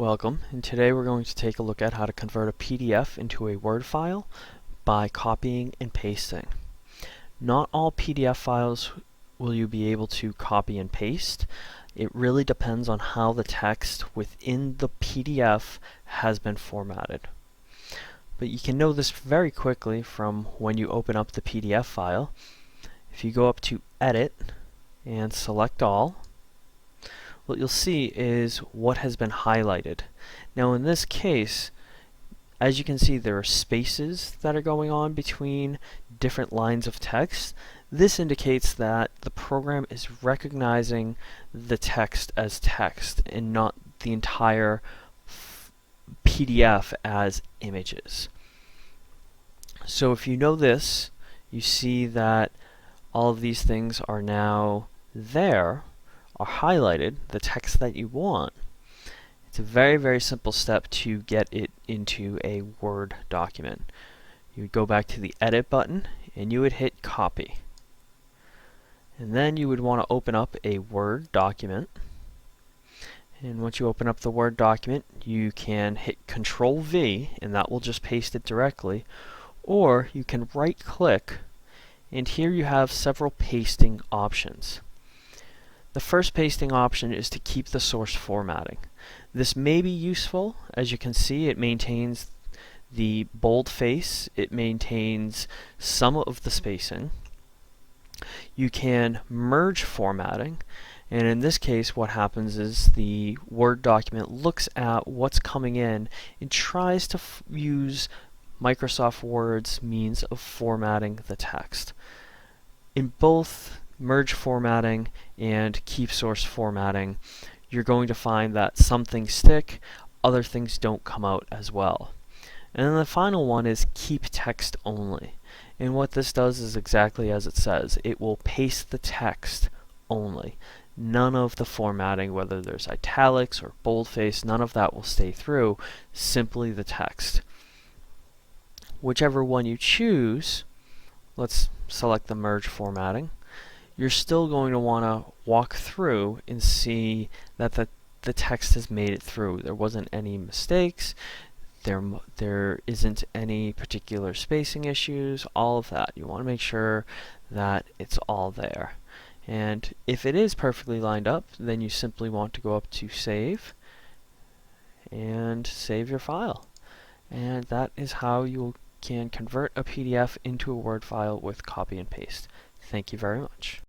Welcome, and today we're going to take a look at how to convert a PDF into a Word file by copying and pasting. Not all PDF files will you be able to copy and paste. It really depends on how the text within the PDF has been formatted. But you can know this very quickly from when you open up the PDF file. If you go up to Edit and select All, what you'll see is what has been highlighted. Now in this case, as you can see, there are spaces that are going on between different lines of text. This indicates that the program is recognizing the text as text and not the entire PDF as images. So if you know this, you see that all of these things are now there, are highlighted, the text that you want. It's a very, very simple step to get it into a Word document. You would go back to the Edit button and you would hit Copy. And then you would want to open up a Word document. And once you open up the Word document, you can hit Control V and that will just paste it directly. Or you can right-click, and here you have several pasting options. The first pasting option is to keep the source formatting. This may be useful. As you can see, it maintains the boldface, it maintains some of the spacing. You can merge formatting, and in this case what happens is the Word document looks at what's coming in and tries to use Microsoft Word's means of formatting the text. In both merge formatting and keep source formatting, you're going to find that some things stick, other things don't come out as well. And then the final one is keep text only. And what this does is exactly as it says. It will paste the text only. None of the formatting, whether there's italics or boldface, none of that will stay through, simply the text. Whichever one you choose, let's select the merge formatting, you're still going to want to walk through and see that the text has made it through. There wasn't any mistakes, there isn't any particular spacing issues, all of that. You want to make sure that it's all there. And if it is perfectly lined up, then you simply want to go up to Save and save your file. And that is how you can convert a PDF into a Word file with copy and paste. Thank you very much.